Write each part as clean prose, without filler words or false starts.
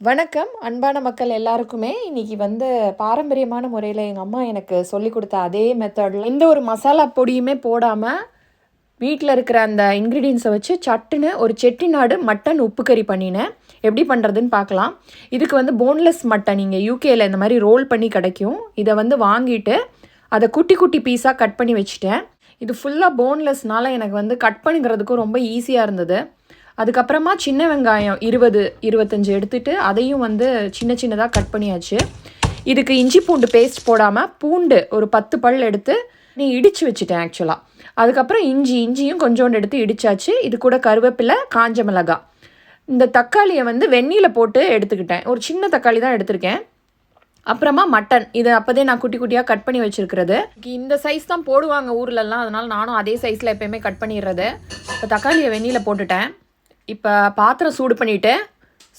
வணக்கம் அன்பான மக்கள் எல்லாருக்குமே. இன்னைக்கு பாரம்பரியமான முறையில் எங்கள் அம்மா எனக்கு சொல்லி கொடுத்த அதே மெத்தடில் எந்த ஒரு மசாலா பொடியுமே போடாமல் வீட்டில் இருக்கிற அந்த இன்க்ரீடியன்ஸை வச்சு சட்டுன்னு ஒரு செட்டிநாடு மட்டன் உப்பு கறி பண்ணினேன். எப்படி பண்ணுறதுன்னு பார்க்கலாம். இதுக்கு போன்லெஸ் மட்டன் இங்கே யூகேயில் இந்த மாதிரி ரோல் பண்ணி கிடைக்கும். இதை வாங்கிட்டு அதை குட்டி குட்டி பீஸாக கட் பண்ணி வச்சுட்டேன். இது ஃபுல்லாக போன்லெஸ்னால எனக்கு கட் பண்ணிக்கிறதுக்கும் ரொம்ப ஈஸியாக இருந்தது. அதுக்கப்புறமா சின்ன வெங்காயம் 20-25 எடுத்துகிட்டு அதையும் சின்ன சின்னதாக கட் பண்ணியாச்சு. இதுக்கு இஞ்சி பூண்டு பேஸ்ட் போடாமல் பூண்டு ஒரு 10 பல் எடுத்து இடித்து வச்சுட்டேன் ஆக்சுவலாக. அதுக்கப்புறம் இஞ்சியும் கொஞ்சோண்டு எடுத்து இடித்தாச்சு. இது கூட கருவேப்பிலை, காஞ்ச மிளகாய். இந்த தக்காளியை வெந்நீரில் போட்டு எடுத்துக்கிட்டேன். ஒரு சின்ன தக்காளி தான் எடுத்திருக்கேன். அப்புறமா மட்டன், இது அப்போதே நான் குட்டி குட்டியாக கட் பண்ணி வச்சுருக்கிறது. இந்த சைஸ் தான் போடுவாங்க ஊர்லெலாம், அதனால் நானும் அதே சைஸில் எப்போயுமே கட் பண்ணிடுறது. இப்போ தக்காளியை வெந்நீரில் போட்டுட்டேன். இப்போ பாத்திரம் சூடு பண்ணிவிட்டு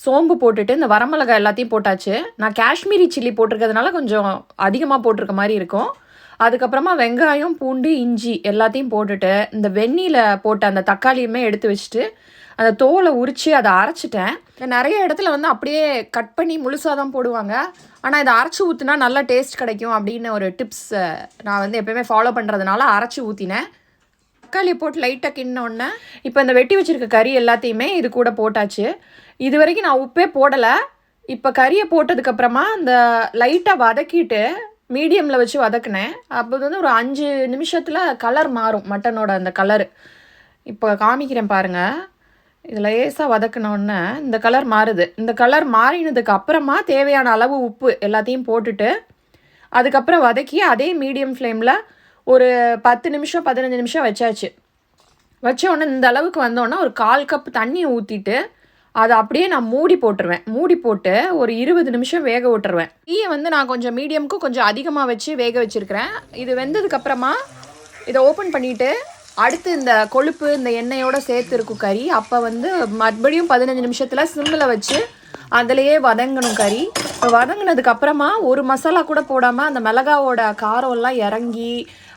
சோம்பு போட்டுட்டு இந்த வரமிளகாய் எல்லாத்தையும் போட்டாச்சு. நான் காஷ்மீரி சில்லி போட்டிருக்கிறதுனால கொஞ்சம் அதிகமாக போட்டிருக்க மாதிரி இருக்கும். அதுக்கப்புறமா வெங்காயம், பூண்டு, இஞ்சி எல்லாத்தையும் போட்டுட்டு இந்த வெந்நீரில் போட்ட அந்த தக்காளியுமே எடுத்து வச்சுட்டு அந்த தோலை உரித்து அதை அரைச்சிட்டேன். நிறைய இடத்துல அப்படியே கட் பண்ணி முழுசாக தான் போடுவாங்க. ஆனால் இதை அரைச்சி ஊற்றினா நல்லா டேஸ்ட் கிடைக்கும் அப்படின்னு ஒரு டிப்ஸ் நான் எப்போயுமே ஃபாலோ பண்ணுறதுனால அரைச்சி ஊற்றினேன். தக்காளியை போட்டு லைட்டாக கிண்ணோன்னே இப்போ இந்த வெட்டி வச்சுருக்க கறி எல்லாத்தையுமே இது கூட போட்டாச்சு. இது வரைக்கும் நான் உப்பே போடலை. இப்போ கறியை போட்டதுக்கப்புறமா இந்த லைட்டாக வதக்கிட்டு மீடியமில் வச்சு வதக்கினேன். அப்போ ஒரு 5 நிமிஷத்தில் கலர் மாறும், மட்டனோட அந்த கலரு. இப்போ காமிக்கிறேன் பாருங்கள். இதில் லேசாக வதக்கினோன்னே இந்த கலர் மாறுது. இந்த கலர் மாறினதுக்கு அப்புறமா தேவையான அளவு உப்பு எல்லாத்தையும் போட்டுட்டு அதுக்கப்புறம் வதக்கி அதே மீடியம் ஃப்ளேமில் ஒரு 10 நிமிஷம் 15 நிமிஷம் வச்சாச்சு. வச்ச உடனே இந்த அளவுக்கு வந்தோடனே ஒரு 1/4 கப் தண்ணியை ஊற்றிட்டு அதை அப்படியே நான் மூடி போட்டுருவேன். மூடி போட்டு ஒரு 20 நிமிஷம் வேக விட்டுருவேன். தீயை நான் கொஞ்சம் மீடியமுக்கு கொஞ்சம் அதிகமாக வச்சு வேக வச்சுருக்கிறேன். இது வெந்ததுக்கப்புறமா இதை ஓப்பன் பண்ணிவிட்டு அடுத்து இந்த கொழுப்பு இந்த எண்ணெயோடு சேர்த்து இருக்கும் கறி. அப்போ மறுபடியும் 15 நிமிஷத்தில் சிம்மில் வச்சு அதிலையே வதங்கணும் கறி. இப்போ வதங்கினதுக்கப்புறமா ஒரு மசாலா கூட போடாமல் அந்த மிளகாவோட காரம்லாம் இறங்கி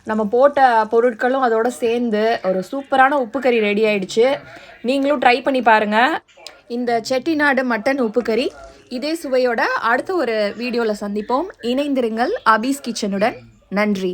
நம்ம போட்ட பொருட்களும் அதோடு சேர்ந்து ஒரு சூப்பரான உப்பு கறி ரெடி ஆகிடுச்சு. நீங்களும் ட்ரை பண்ணி பாருங்கள் இந்த செட்டிநாடு மட்டன் உப்பு கறி. இதே சுவையோட அடுத்த ஒரு வீடியோவில் சந்திப்போம். இணைந்திருங்கள் அபீஸ் கிச்சனுடன். நன்றி.